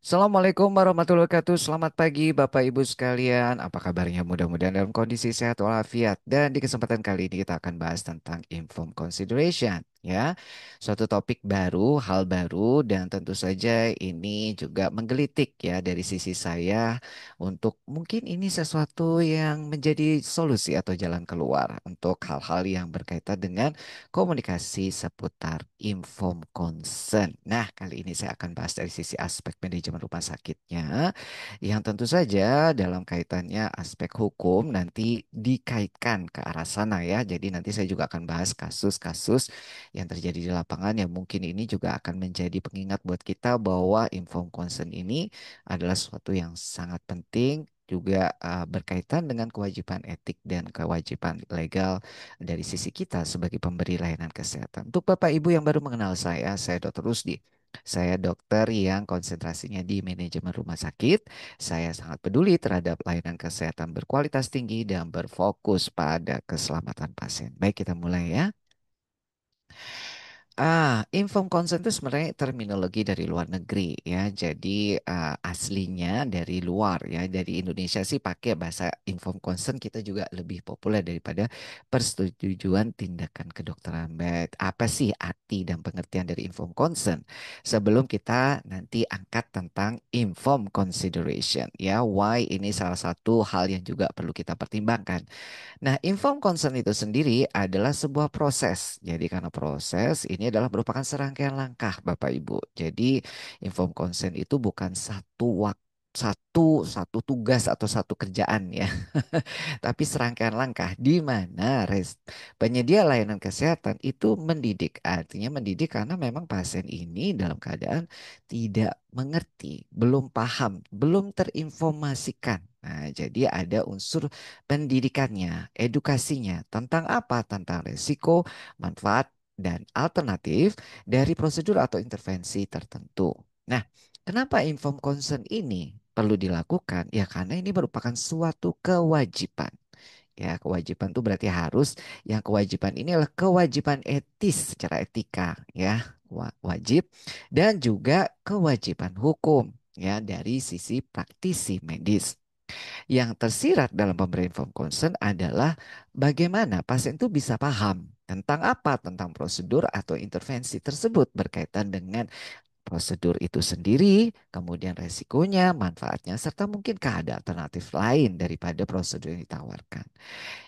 Assalamualaikum warahmatullahi wabarakatuh. Selamat pagi Bapak Ibu sekalian. Apa kabarnya? Mudah-mudahan dalam kondisi sehat walafiat. Dan di kesempatan kali ini kita akan bahas tentang informed consideration, ya. Suatu topik baru, hal baru, dan tentu saja ini juga menggelitik ya dari sisi saya untuk mungkin ini sesuatu yang menjadi solusi atau jalan keluar untuk hal-hal yang berkaitan dengan komunikasi seputar informed consent. Nah, kali ini saya akan bahas dari sisi aspek manajemen rumah sakitnya, yang tentu saja dalam kaitannya aspek hukum nanti dikaitkan ke arah sana ya. Jadi nanti saya juga akan bahas kasus-kasus yang terjadi di lapangan yang mungkin ini juga akan menjadi pengingat buat kita bahwa informed consent ini adalah sesuatu yang sangat penting juga berkaitan dengan kewajiban etik dan kewajiban legal dari sisi kita sebagai pemberi layanan kesehatan. Untuk Bapak Ibu yang baru mengenal saya Dr. Rusdi. Saya dokter yang konsentrasinya di manajemen rumah sakit. Saya sangat peduli terhadap layanan kesehatan berkualitas tinggi dan berfokus pada keselamatan pasien. Baik, kita mulai ya. Informed consent itu sebenarnya terminologi dari luar negeri ya. Jadi aslinya dari luar ya. Dari Indonesia sih pakai bahasa informed consent kita juga lebih populer daripada persetujuan tindakan kedokteran. Apa sih arti dan pengertian dari informed consent? Sebelum kita nanti angkat tentang informed consideration ya. Why ini salah satu hal yang juga perlu kita pertimbangkan. Nah, informed consent itu sendiri adalah sebuah proses. Jadi karena proses ini adalah merupakan serangkaian langkah Bapak Ibu. Jadi informed consent itu bukan satu tugas atau satu kerjaan ya, tapi serangkaian langkah di mana penyedia layanan kesehatan itu mendidik. Artinya mendidik karena memang pasien ini dalam keadaan tidak mengerti, belum paham, belum terinformasikan. Nah, jadi ada unsur pendidikannya, edukasinya tentang apa? Tentang resiko, manfaat, dan alternatif dari prosedur atau intervensi tertentu. Nah, kenapa informed consent ini perlu dilakukan? Ya, karena ini merupakan suatu kewajiban. Ya, kewajiban itu berarti harus, yang kewajiban ini adalah kewajiban etis secara etika, ya, wajib, dan juga kewajiban hukum, ya, dari sisi praktisi medis. Yang tersirat dalam pemberian informed consent adalah bagaimana pasien itu bisa paham tentang apa, tentang prosedur atau intervensi tersebut berkaitan dengan prosedur itu sendiri, kemudian resikonya, manfaatnya, serta mungkin ada alternatif lain daripada prosedur yang ditawarkan.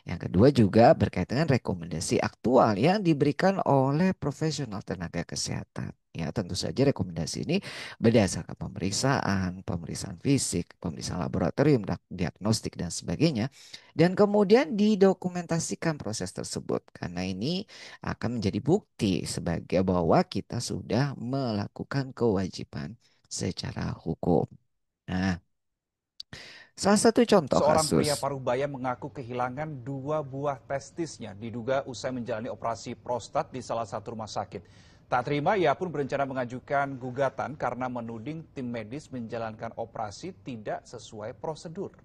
Yang kedua juga berkaitan dengan rekomendasi aktual yang diberikan oleh profesional tenaga kesehatan. Ya, tentu saja rekomendasi ini berdasarkan pemeriksaan fisik, pemeriksaan laboratorium, diagnostik dan sebagainya. Dan kemudian didokumentasikan proses tersebut. Karena ini akan menjadi bukti sebagai bahwa kita sudah melakukan kewajiban secara hukum. Nah, salah satu contoh Seorang pria kasus. Parubaya mengaku kehilangan dua buah testisnya diduga usai menjalani operasi prostat di salah satu rumah sakit. Tak terima, ia pun berencana mengajukan gugatan karena menuding tim medis menjalankan operasi tidak sesuai prosedur.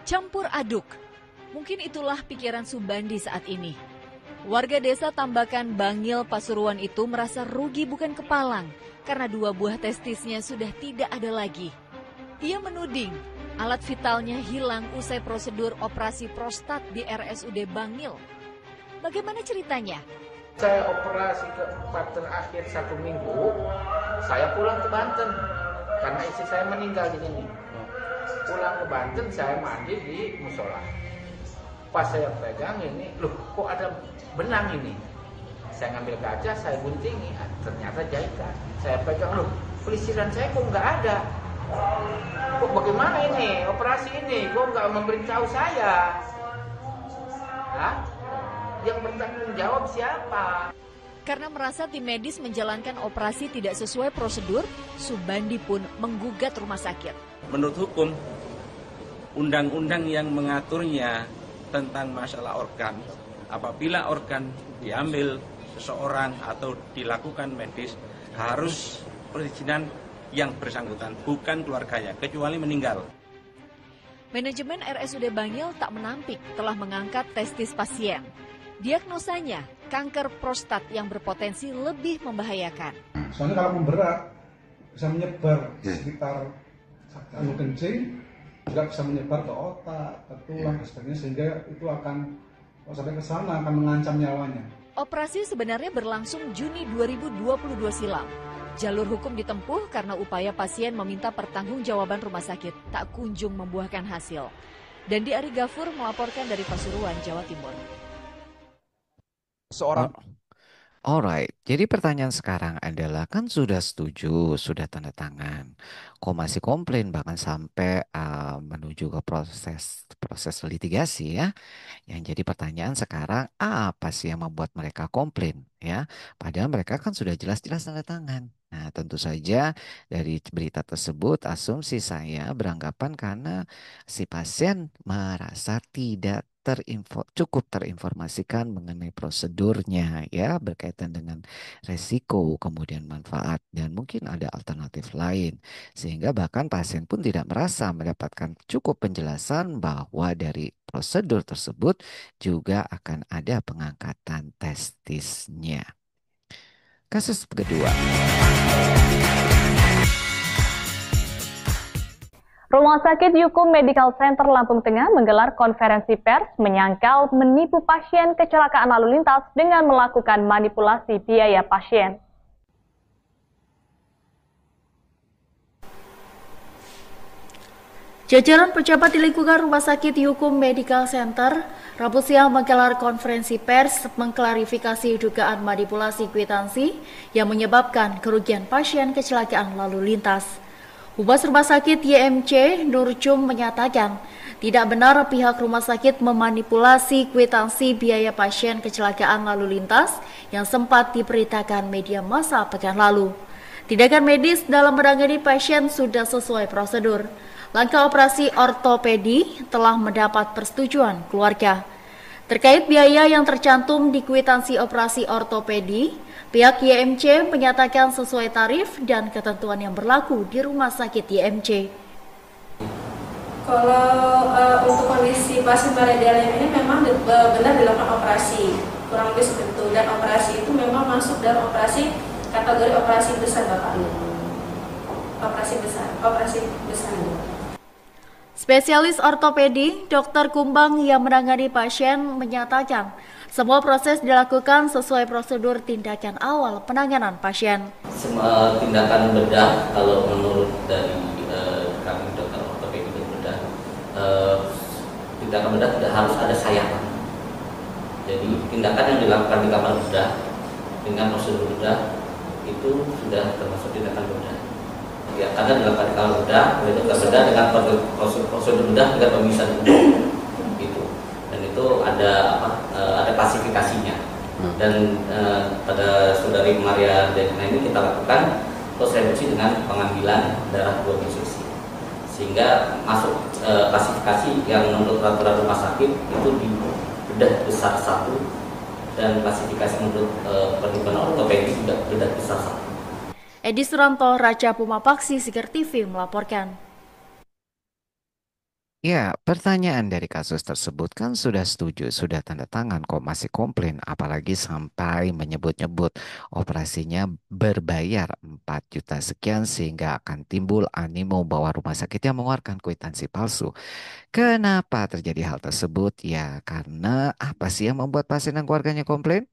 Campur aduk. Mungkin itulah pikiran Subandi saat ini. Warga desa Tambakan Bangil, Pasuruan itu merasa rugi bukan kepalang karena dua buah testisnya sudah tidak ada lagi. Ia menuding alat vitalnya hilang usai prosedur operasi prostat di RSUD Bangil. Bagaimana ceritanya? Saya operasi keempat terakhir 1 minggu, saya pulang ke Banten karena istri saya meninggal di sini. Pulang ke Banten, saya mandi di musola. Pas saya pegang ini, loh kok ada benang ini? Saya ngambil kaca, saya guntingi, ternyata jahitan. Saya pegang, loh pelisiran saya kok nggak ada? Kok bagaimana ini operasi ini? Kok nggak memberitahu saya? Hah? Yang bertanggung jawab siapa? Karena merasa tim medis menjalankan operasi tidak sesuai prosedur, Subandi pun menggugat rumah sakit. Menurut hukum, undang-undang yang mengaturnya tentang masalah organ, apabila organ diambil seseorang atau dilakukan medis, harus perizinan yang bersangkutan, bukan keluarganya, kecuali meninggal. Manajemen RSUD Bangil tak menampik telah mengangkat testis pasien. Diagnosanya, kanker prostat yang berpotensi lebih membahayakan. Soalnya kalau memberat bisa menyebar sekitar kencing, juga bisa menyebar ke otak, ke tulang, dan sebagainya, sehingga itu akan kalau sampai ke sana akan mengancam nyawanya. Operasi sebenarnya berlangsung Juni 2022 silam. Jalur hukum ditempuh karena upaya pasien meminta pertanggungjawaban rumah sakit tak kunjung membuahkan hasil. Dandi Ari Gafur melaporkan dari Pasuruan, Jawa Timur. Seorang Alright, jadi pertanyaan sekarang adalah kan sudah setuju, sudah tanda tangan, kok masih komplain bahkan sampai menuju ke proses proses litigasi ya. Yang jadi pertanyaan sekarang apa sih yang membuat mereka komplain ya? Padahal mereka kan sudah jelas-jelas tanda tangan. Nah, tentu saja dari berita tersebut asumsi saya beranggapan karena si pasien merasa tidak cukup terinformasikan mengenai prosedurnya ya berkaitan dengan resiko, kemudian manfaat dan mungkin ada alternatif lain. Sehingga bahkan pasien pun tidak merasa mendapatkan cukup penjelasan bahwa dari prosedur tersebut juga akan ada pengangkatan testisnya. Kasus kedua. Rumah Sakit Yukum Medical Center Lampung Tengah menggelar konferensi pers menyangkal menipu pasien kecelakaan lalu lintas dengan melakukan manipulasi biaya pasien. Jajaran pejabat di lingkungan Rumah Sakit Yukum Medical Center Rabu siang menggelar konferensi pers mengklarifikasi dugaan manipulasi kwitansi yang menyebabkan kerugian pasien kecelakaan lalu lintas. Humas Rumah Sakit YMC Nurjum menyatakan tidak benar pihak rumah sakit memanipulasi kwitansi biaya pasien kecelakaan lalu lintas yang sempat diberitakan media massa pekan lalu. Tindakan medis dalam menangani pasien sudah sesuai prosedur. Langkah operasi ortopedi telah mendapat persetujuan keluarga. Terkait biaya yang tercantum di kwitansi operasi ortopedi, pihak YMC menyatakan sesuai tarif dan ketentuan yang berlaku di Rumah Sakit YMC. Kalau untuk kondisi pasien paradialium ini memang benar dilakukan operasi, kurang lebih seperti itu. Dan operasi itu memang masuk dalam operasi kategori operasi besar, Bapak. Operasi besar. Spesialis ortopedi Dr. Kumbang yang menangani pasien menyatakan semua proses dilakukan sesuai prosedur tindakan awal penanganan pasien. Semua tindakan bedah kalau menurut dari kami dokter ortopedi bedah, tindakan bedah tidak harus ada sayatan. Jadi tindakan yang dilakukan di kamar bedah dengan prosedur bedah itu sudah termasuk tindakan bedah. Ya, karena dilakukan di kamar bedah, yaitu bedah dengan prosedur bedah dengan pemisahan tubuh, gitu. Dan itu ada ada klasifikasinya. Dan pada saudari Maria Dekna ini kita lakukan post reduksi dengan pengambilan darah 2 cc, sehingga masuk klasifikasi yang menurut peraturan rumah sakit itu di bedah besar 1 dan klasifikasi menurut perhimpunan ortopedi juga bedah besar 1. Edi Suranto, Raja Pumapaksi, Siger TV melaporkan. Ya, pertanyaan dari kasus tersebut kan sudah setuju, sudah tanda tangan kok masih komplain, apalagi sampai menyebut-nyebut operasinya berbayar 4 juta sekian sehingga akan timbul animo bahwa rumah sakitnya mengeluarkan kwitansi palsu. Kenapa terjadi hal tersebut? Ya, karena apa sih yang membuat pasien dan keluarganya komplain?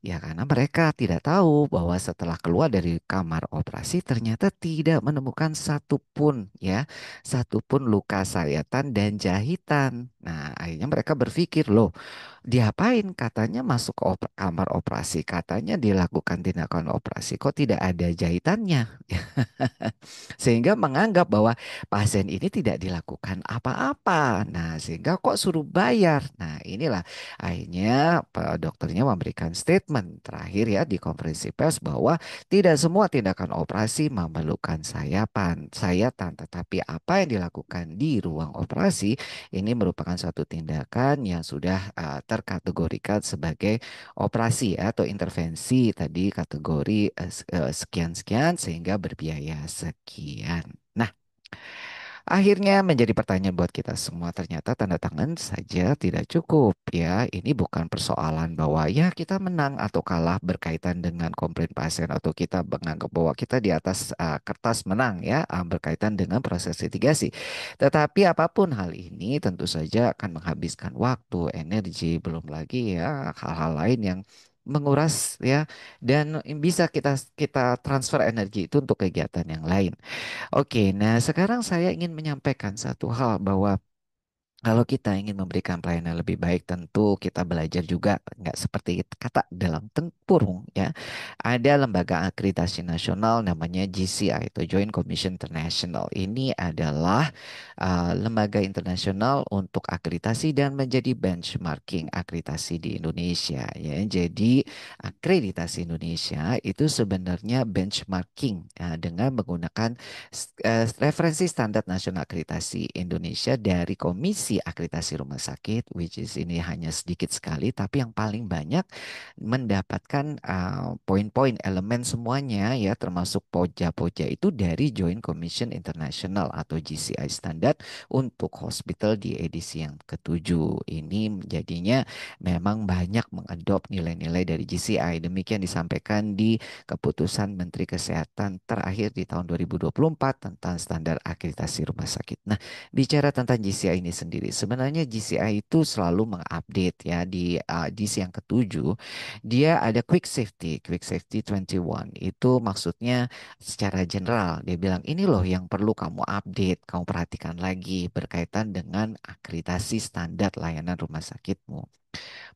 Ya karena mereka tidak tahu bahwa setelah keluar dari kamar operasi ternyata tidak menemukan satupun luka sayatan dan jahitan. Nah, akhirnya mereka berpikir, loh, diapain katanya masuk ke kamar operasi, katanya dilakukan tindakan operasi, kok tidak ada jahitannya? Sehingga menganggap bahwa pasien ini tidak dilakukan apa-apa. Nah, sehingga kok suruh bayar. Nah, inilah akhirnya dokternya memberikan statement terakhir ya di konferensi pers bahwa tidak semua tindakan operasi memerlukan sayatan, tetapi apa yang dilakukan di ruang operasi ini merupakan suatu tindakan yang sudah terkategorikan sebagai operasi atau intervensi tadi kategori sekian-sekian sehingga berbiaya sekian. Nah, Akhirnya menjadi pertanyaan buat kita semua. Ternyata tanda tangan saja tidak cukup ya. Ini bukan persoalan bahwa ya kita menang atau kalah berkaitan dengan komplain pasien atau kita menganggap bahwa kita di atas kertas menang ya berkaitan dengan proses litigasi. Tetapi apapun hal ini tentu saja akan menghabiskan waktu, energi, belum lagi ya hal-hal lain yang menguras ya dan bisa kita kita transfer energi itu untuk kegiatan yang lain. Oke, nah sekarang saya ingin menyampaikan satu hal bahwa kalau kita ingin memberikan pelayanan lebih baik, tentu kita belajar juga nggak seperti kata dalam tempurung ya. Ada lembaga akreditasi nasional namanya GCI atau Joint Commission International. Ini adalah lembaga internasional untuk akreditasi dan menjadi benchmarking akreditasi di Indonesia ya. Jadi akreditasi Indonesia itu sebenarnya benchmarking dengan menggunakan referensi standar nasional akreditasi Indonesia dari Komisi Akreditasi Rumah Sakit, which is ini hanya sedikit sekali, tapi yang paling banyak mendapatkan poin-poin elemen semuanya ya, termasuk poja-poja itu dari Joint Commission International atau GCI standar untuk hospital di edisi yang ketujuh. Ini jadinya memang banyak mengadop nilai-nilai dari GCI. Demikian disampaikan di keputusan Menteri Kesehatan terakhir di tahun 2024 tentang standar akreditasi rumah sakit. Nah, bicara tentang GCI ini sendiri, sebenarnya GCI itu selalu mengupdate ya di edisi yang ketujuh. Dia ada Quick Safety 21. Itu maksudnya secara general dia bilang ini loh yang perlu kamu update, kamu perhatikan lagi berkaitan dengan akreditasi standar layanan rumah sakitmu.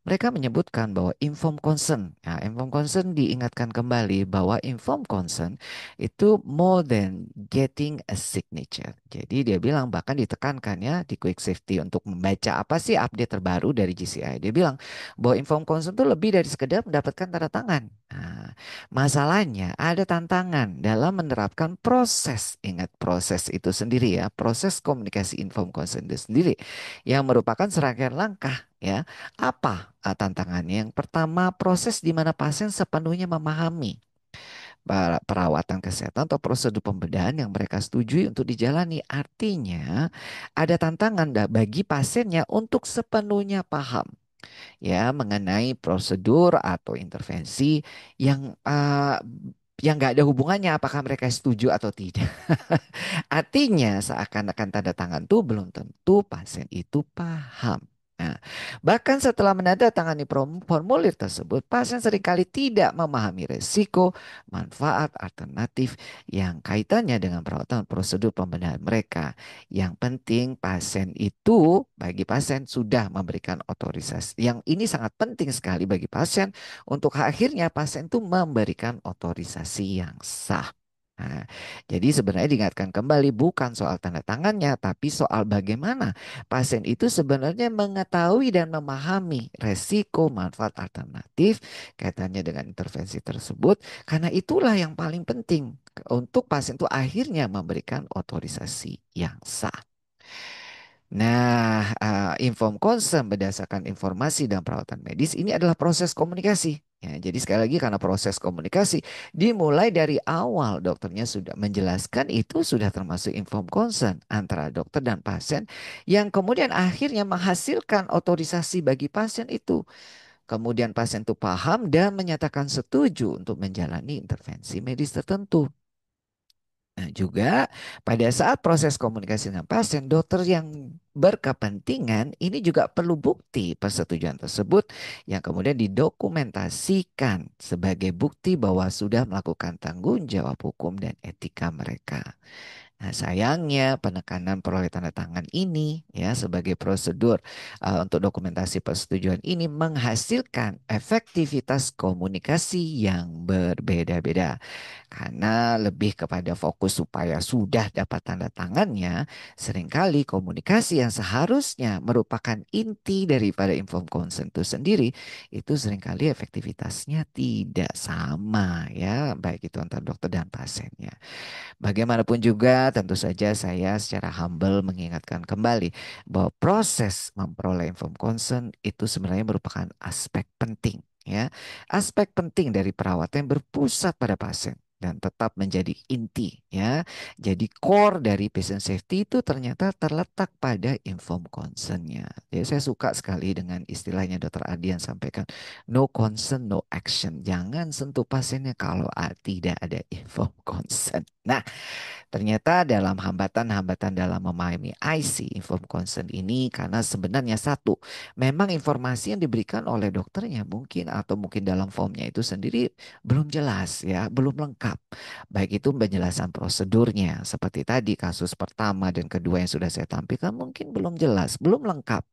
Mereka menyebutkan bahwa informed consent. Ya, informed consent diingatkan kembali bahwa informed consent itu more than getting a signature. Jadi dia bilang bahkan ditekankan ya di Quick Safety untuk membaca apa sih update terbaru dari GCI. Dia bilang bahwa informed consent itu lebih dari sekedar mendapatkan tanda tangan. Nah, masalahnya ada tantangan dalam menerapkan proses. Ingat proses itu sendiri ya, proses komunikasi informed consent itu sendiri yang merupakan serangkaian langkah ya. Apa tantangannya? Yang pertama, proses di mana pasien sepenuhnya memahami perawatan kesehatan atau prosedur pembedahan yang mereka setujui untuk dijalani. Artinya, ada tantangan bagi pasiennya untuk sepenuhnya paham ya mengenai prosedur atau intervensi yang nggak ada hubungannya apakah mereka setuju atau tidak. Artinya seakan-akan tanda tangan itu belum tentu pasien itu paham. Nah, bahkan setelah menandatangani formulir tersebut, pasien seringkali tidak memahami resiko, manfaat, alternatif yang kaitannya dengan perawatan prosedur pembenahan mereka. Yang penting pasien itu, bagi pasien sudah memberikan otorisasi. Yang ini sangat penting sekali bagi pasien untuk akhirnya pasien itu memberikan otorisasi yang sah. Nah, jadi sebenarnya diingatkan kembali bukan soal tanda tangannya, tapi soal bagaimana pasien itu sebenarnya mengetahui dan memahami resiko manfaat alternatif kaitannya dengan intervensi tersebut. Karena itulah yang paling penting untuk pasien itu akhirnya memberikan otorisasi yang sah. Nah, inform consent berdasarkan informasi dan perawatan medis ini adalah proses komunikasi. Ya, jadi sekali lagi karena proses komunikasi dimulai dari awal dokternya sudah menjelaskan itu sudah termasuk inform consent antara dokter dan pasien yang kemudian akhirnya menghasilkan otorisasi bagi pasien itu. Kemudian pasien itu paham dan menyatakan setuju untuk menjalani intervensi medis tertentu. Nah, juga pada saat proses komunikasi dengan pasien, dokter yang berkepentingan ini juga perlu bukti persetujuan tersebut yang kemudian didokumentasikan sebagai bukti bahwa sudah melakukan tanggung jawab hukum dan etika mereka. Nah, sayangnya penekanan peroleh tanda tangan ini ya sebagai prosedur untuk dokumentasi persetujuan ini menghasilkan efektivitas komunikasi yang berbeda-beda. Karena lebih kepada fokus supaya sudah dapat tanda tangannya, seringkali komunikasi yang seharusnya merupakan inti daripada informed consent itu sendiri, itu seringkali efektivitasnya tidak sama ya, baik itu antar dokter dan pasiennya. Bagaimanapun juga tentu saja saya secara humble mengingatkan kembali bahwa proses memperoleh informed consent itu sebenarnya merupakan aspek penting ya. Aspek penting dari perawatan yang berpusat pada pasien. dan tetap menjadi inti ya. Jadi core dari patient safety itu ternyata terletak pada informed consent-nya. Jadi saya suka sekali dengan istilahnya Dr. Adian sampaikan, no consent, no action. Jangan sentuh pasiennya kalau tidak ada informed consent. Nah, ternyata dalam hambatan-hambatan dalam memahami IC, informed consent ini, karena sebenarnya satu, memang informasi yang diberikan oleh dokternya mungkin atau mungkin dalam formnya itu sendiri belum jelas ya, belum lengkap. Baik itu penjelasan prosedurnya seperti tadi kasus pertama dan kedua yang sudah saya tampilkan mungkin belum jelas, belum lengkap.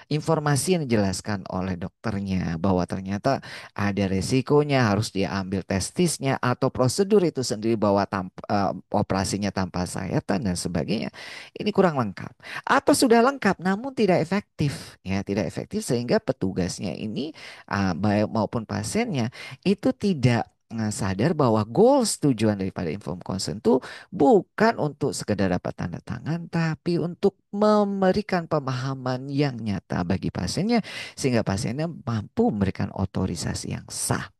Informasi yang dijelaskan oleh dokternya bahwa ternyata ada resikonya harus diambil testisnya atau prosedur itu sendiri bahwa operasinya tanpa sayatan dan sebagainya. Ini kurang lengkap. Atau sudah lengkap namun tidak efektif ya, tidak efektif sehingga petugasnya ini baik maupun pasiennya itu tidak sadar bahwa goals tujuan daripada informed consent itu bukan untuk sekedar dapat tanda tangan tapi untuk memberikan pemahaman yang nyata bagi pasiennya sehingga pasiennya mampu memberikan otorisasi yang sah.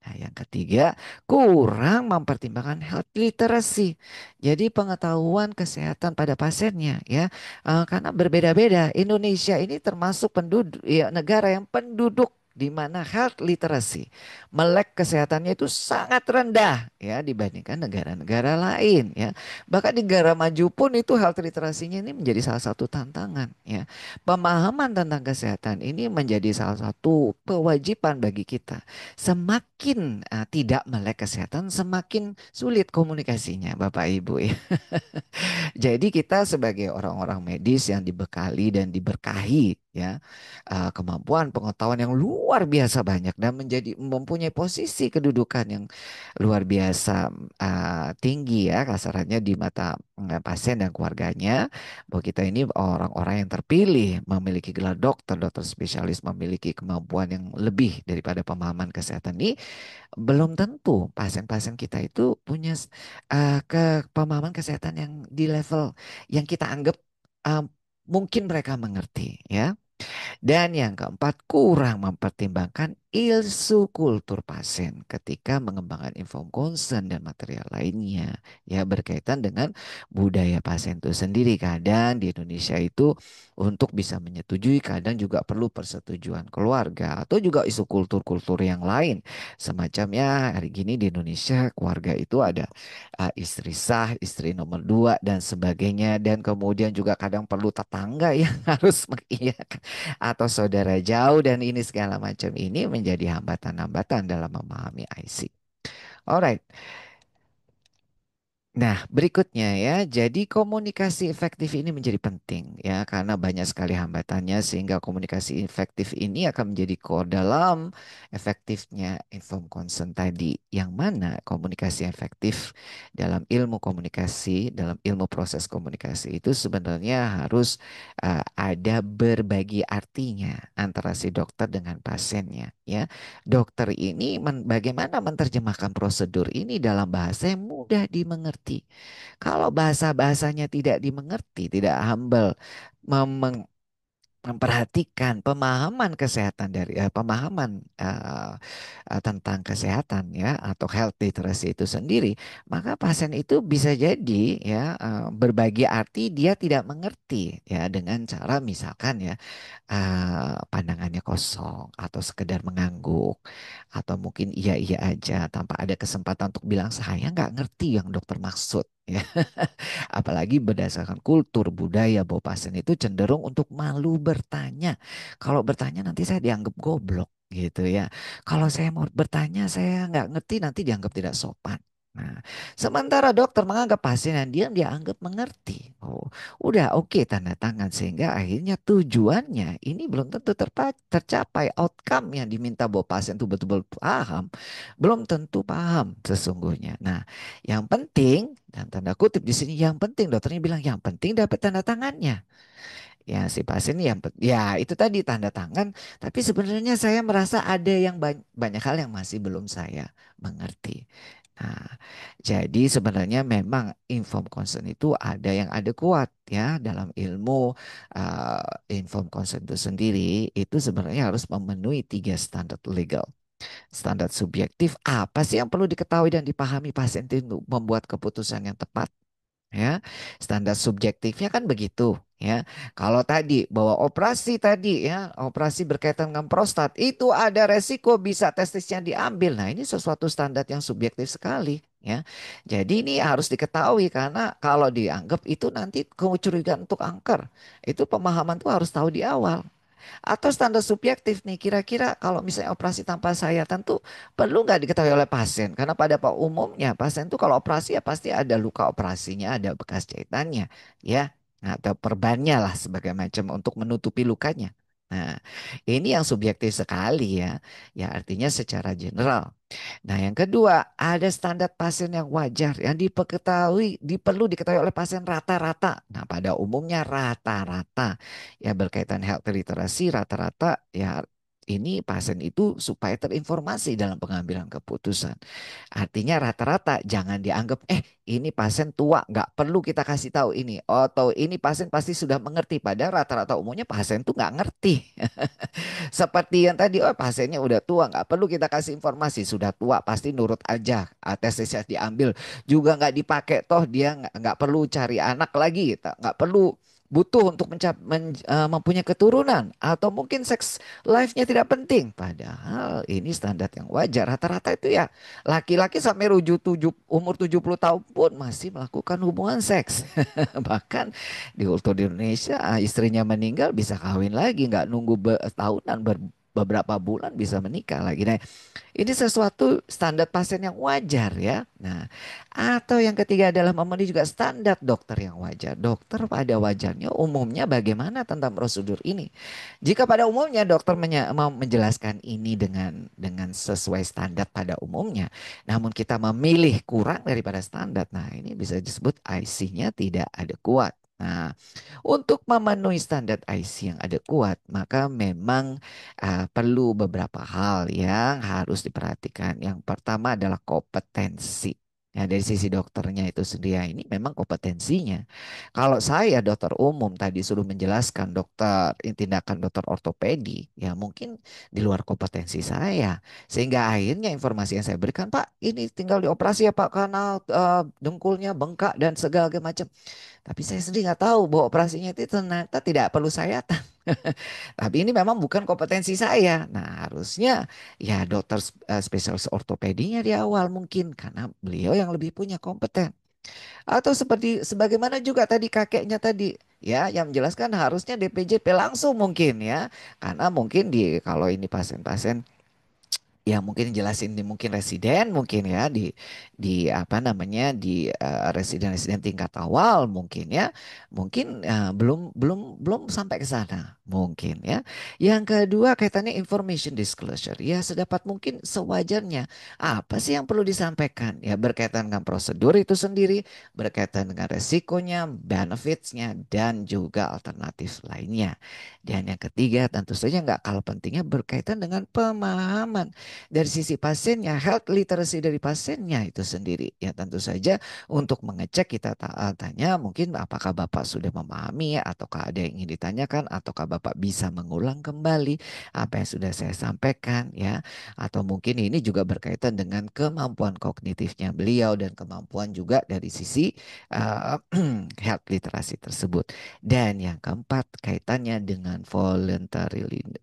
Nah, yang ketiga, kurang mempertimbangkan health literacy. Jadi pengetahuan kesehatan pada pasiennya ya. Karena berbeda-beda. Indonesia ini termasuk penduduk ya, negara yang penduduk di mana health literacy, melek kesehatannya itu sangat rendah ya dibandingkan negara-negara lain ya. Bahkan di negara maju pun itu health literacy-nya ini menjadi salah satu tantangan ya. Pemahaman tentang kesehatan ini menjadi salah satu kewajiban bagi kita. Semakin tidak melek kesehatan, semakin sulit komunikasinya, Bapak Ibu ya. Jadi kita sebagai orang-orang medis yang dibekali dan diberkahi ya kemampuan pengetahuan yang luar biasa banyak dan menjadi mempunyai posisi kedudukan yang luar biasa tinggi ya kasarannya di mata pasien dan keluarganya, bahwa kita ini orang-orang yang terpilih memiliki gelar dokter, dokter spesialis, memiliki kemampuan yang lebih daripada pemahaman kesehatan ini, belum tentu pasien-pasien kita itu punya pemahaman kesehatan yang di level yang kita anggap uh, mungkin mereka mengerti ya. Dan yang keempat, kurang mempertimbangkan isu kultur pasien ketika mengembangkan inform consent dan material lainnya ya berkaitan dengan budaya pasien itu sendiri. Kadang di Indonesia itu untuk bisa menyetujui kadang juga perlu persetujuan keluarga atau juga isu kultur-kultur yang lain. Semacamnya hari gini di Indonesia keluarga itu ada istri sah, istri nomor dua dan sebagainya, dan kemudian juga kadang perlu tetangga yang harus mengiyakan atau saudara jauh, dan ini segala macam ini menjadi hambatan-hambatan dalam memahami IC. Alright. Nah, berikutnya ya, jadi komunikasi efektif ini menjadi penting ya, karena banyak sekali hambatannya sehingga komunikasi efektif ini akan menjadi core dalam efektifnya informed consent tadi. Yang mana komunikasi efektif dalam ilmu komunikasi, dalam ilmu proses komunikasi itu sebenarnya harus ada berbagi artinya antara si dokter dengan pasiennya ya. Dokter ini bagaimana menerjemahkan prosedur ini dalam bahasa yang mudah dimengerti. Kalau bahasa-bahasanya tidak dimengerti, tidak humble, memperhatikan pemahaman kesehatan dari pemahaman tentang kesehatan ya atau health literacy itu sendiri, maka pasien itu bisa jadi ya berbagi arti dia tidak mengerti ya dengan cara misalkan ya pandangannya kosong atau sekedar mengangguk atau mungkin iya-iya aja tanpa ada kesempatan untuk bilang saya nggak ngerti yang dokter maksud ya. Apalagi berdasarkan kultur budaya bahwa pasien itu cenderung untuk malu bertanya. Kalau bertanya nanti saya dianggap goblok gitu ya. Kalau saya mau bertanya saya nggak ngerti nanti dianggap tidak sopan. Nah, sementara dokter menganggap pasien yang dia anggap mengerti. Oh, udah oke tanda tangan sehingga akhirnya tujuannya ini belum tentu tercapai, outcome yang diminta bahwa pasien itu betul-betul paham, belum tentu paham sesungguhnya. Nah, yang penting dan tanda kutip di sini yang penting dokternya bilang yang penting dapat tanda tangannya. Ya si pasien yang ya itu tadi tanda tangan, tapi sebenarnya saya merasa ada yang banyak hal yang masih belum saya mengerti. Nah, jadi sebenarnya memang informed consent itu ada yang ada kuat ya dalam ilmu informed consent itu sendiri itu sebenarnya harus memenuhi tiga standar legal. Standar subjektif apa sih yang perlu diketahui dan dipahami pasien itu untuk membuat keputusan yang tepat? Ya, standar subjektifnya kan begitu ya. Kalau tadi bahwa operasi tadi ya, operasi berkaitan dengan prostat itu ada resiko bisa testisnya diambil. Nah, ini sesuatu standar yang subjektif sekali ya. Jadi ini harus diketahui karena kalau dianggap itu nanti kecurigaan untuk kanker. Itu pemahaman tuh harus tahu di awal. Atau standar subjektif nih, kira-kira kalau misalnya operasi tanpa sayatan tuh perlu nggak diketahui oleh pasien? Karena pada umumnya pasien tuh kalau operasi ya pasti ada luka operasinya, ada bekas jahitannya, ya, atau perbannya lah sebagai macam untuk menutupi lukanya. Nah, ini yang subjektif sekali ya. Ya artinya secara general. Nah, yang kedua, ada standar pasien yang wajar yang perlu diketahui oleh pasien rata-rata. Nah, pada umumnya rata-rata ya berkaitan health literacy rata-rata ya ini pasien itu supaya terinformasi dalam pengambilan keputusan. Artinya rata-rata jangan dianggap ini pasien tua nggak perlu kita kasih tahu ini atau ini pasien pasti sudah mengerti padahal rata-rata umumnya pasien tuh nggak ngerti. Seperti yang tadi, oh pasiennya udah tua, nggak perlu kita kasih informasi. Sudah tua pasti nurut aja. Tesnya diambil juga nggak dipakai, toh dia nggak perlu cari anak lagi, nggak perlu butuh untuk mempunyai keturunan atau mungkin seks life-nya tidak penting. Padahal ini standar yang wajar. Rata-rata itu ya laki-laki sampai umur 70 tahun pun masih melakukan hubungan seks. Bahkan di kultur di Indonesia istrinya meninggal bisa kawin lagi, nggak nunggu tahunan, beberapa bulan bisa menikah lagi. Nah, ini sesuatu standar pasien yang wajar ya. Nah, atau yang ketiga adalah memenuhi juga standar dokter yang wajar. Dokter pada wajarnya umumnya bagaimana tentang prosedur ini? Jika pada umumnya dokter mau menjelaskan ini dengan sesuai standar pada umumnya, namun kita memilih kurang daripada standar. Nah, ini bisa disebut IC-nya tidak ada kuat. Nah, untuk memenuhi standar IC yang ada kuat, maka memang perlu beberapa hal yang harus diperhatikan. Yang pertama adalah kompetensi. Ya, dari sisi dokternya itu sendiri, ya, ini memang kompetensinya. Kalau saya dokter umum tadi suruh menjelaskan tindakan dokter ortopedi, ya mungkin di luar kompetensi saya. Sehingga akhirnya informasi yang saya berikan, Pak, ini tinggal dioperasi ya Pak, karena dengkulnya bengkak dan segala macam. Tapi saya sendiri nggak tahu bahwa operasinya itu ternyata tidak perlu sayatan. Tapi ini memang bukan kompetensi saya. Nah, harusnya ya dokter spesialis ortopedinya di awal mungkin karena beliau yang lebih punya kompeten. Atau sebagaimana juga tadi kakeknya tadi ya yang menjelaskan harusnya DPJP langsung mungkin ya. Karena mungkin kalau ini pasien-pasien ya mungkin jelasin di mungkin residen mungkin ya di apa namanya di residen-residen tingkat awal mungkin ya mungkin belum sampai ke sana mungkin ya. Yang kedua kaitannya information disclosure ya sedapat mungkin sewajarnya apa sih yang perlu disampaikan ya berkaitan dengan prosedur itu sendiri, berkaitan dengan resikonya, benefitsnya dan juga alternatif lainnya. Dan yang ketiga tentu saja nggak kalah pentingnya berkaitan dengan pemahaman dari sisi pasiennya, health literacy dari pasiennya itu sendiri. Ya tentu saja untuk mengecek kita tanya mungkin apakah Bapak sudah memahami ataukah ada yang ingin ditanyakan ataukah Bapak bisa mengulang kembali apa yang sudah saya sampaikan ya. Atau mungkin ini juga berkaitan dengan kemampuan kognitifnya beliau dan kemampuan juga dari sisi health literacy tersebut. Dan yang keempat kaitannya dengan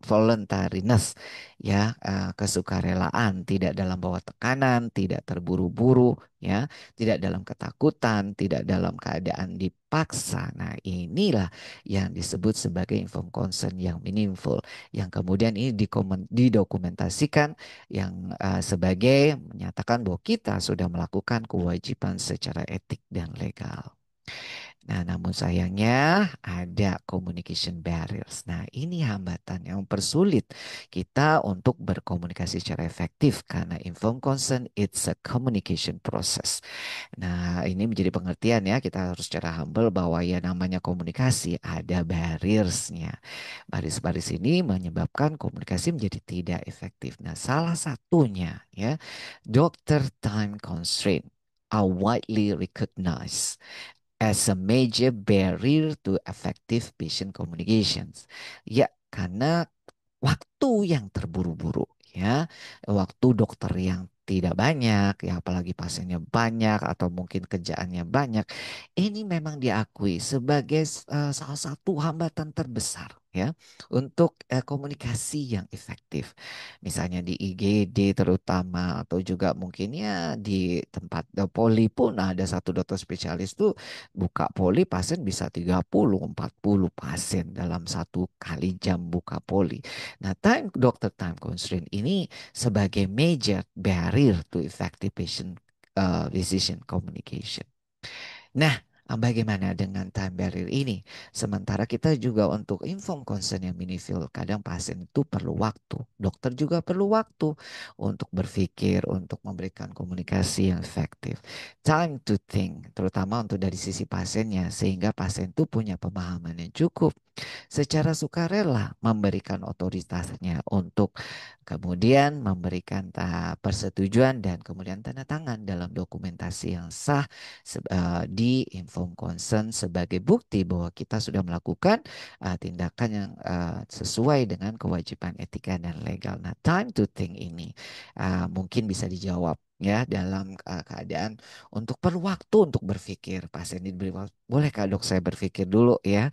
voluntariness ya kesukarelaan, tidak dalam bawah tekanan, tidak terburu-buru, ya, tidak dalam ketakutan, tidak dalam keadaan dipaksa. Nah, inilah yang disebut sebagai informed consent yang meaningful, yang kemudian ini didokumentasikan yang sebagai menyatakan bahwa kita sudah melakukan kewajiban secara etik dan legal. Nah, namun sayangnya ada communication barriers. Nah, ini hambatan yang mempersulit kita untuk berkomunikasi secara efektif karena informed consent it's a communication process. Nah, ini menjadi pengertian ya, kita harus secara humble bahwa ya namanya komunikasi ada barriersnya. Baris-baris ini menyebabkan komunikasi menjadi tidak efektif. Nah, salah satunya ya, doctor time constraint are widely recognized as a major barrier to effective patient communications. Ya, karena waktu yang terburu-buru ya. Waktu dokter yang tidak banyak, ya apalagi pasiennya banyak atau mungkin kerjaannya banyak, ini memang diakui sebagai salah satu hambatan terbesar ya untuk komunikasi yang efektif. Misalnya di IGD terutama atau juga mungkin ya di tempat poli pun ada satu dokter spesialis tuh buka poli pasien bisa 30-40 pasien dalam satu kali jam buka poli. Nah, doctor time constraint ini sebagai major barrier to effective patient physician communication. Nah, bagaimana dengan time barrier ini? Sementara kita juga untuk inform consent yang meaningful, kadang pasien itu perlu waktu. Dokter juga perlu waktu untuk berpikir, untuk memberikan komunikasi yang efektif. Time to think, terutama untuk dari sisi pasiennya, sehingga pasien itu punya pemahaman yang cukup secara sukarela memberikan otoritasnya untuk kemudian memberikan persetujuan dan kemudian tanda tangan dalam dokumentasi yang sah di inform consent sebagai bukti bahwa kita sudah melakukan tindakan yang sesuai dengan kewajiban etika dan legal. Nah, time to think ini mungkin bisa dijawab ya dalam keadaan untuk perlu waktu untuk berpikir. Pasien diberi waktu, bolehkah dok saya berpikir dulu ya,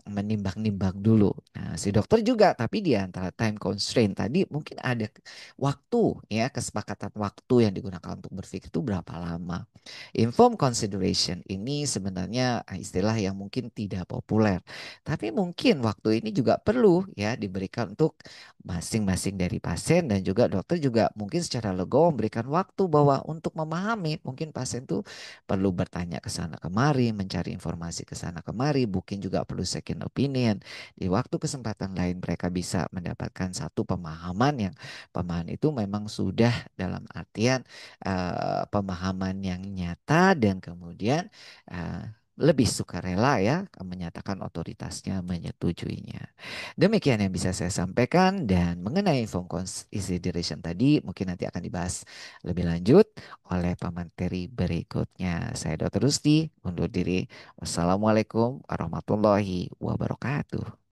menimbang-nimbang dulu. Nah, si dokter juga, tapi di antara time constraint tadi mungkin ada waktu ya, kesepakatan waktu yang digunakan untuk berpikir itu berapa lama. Informed consideration ini sebenarnya istilah yang mungkin tidak populer, tapi mungkin waktu ini juga perlu ya diberikan untuk masing-masing dari pasien dan juga dokter juga mungkin secara legowo memberikan waktu bahwa untuk memahami mungkin pasien tuh perlu bertanya ke sana kemari, mencari informasi ke sana kemari, mungkin juga perlu second opinion. Di waktu kesempatan lain mereka bisa mendapatkan satu pemahaman yang pemahaman itu memang sudah dalam artian pemahaman yang nyata dan kemudian lebih sukarela ya menyatakan otoritasnya menyetujuinya. Demikian yang bisa saya sampaikan dan mengenai inform consideration tadi mungkin nanti akan dibahas lebih lanjut oleh pemateri berikutnya. Saya Dr. Rusti undur diri. Wassalamualaikum warahmatullahi wabarakatuh.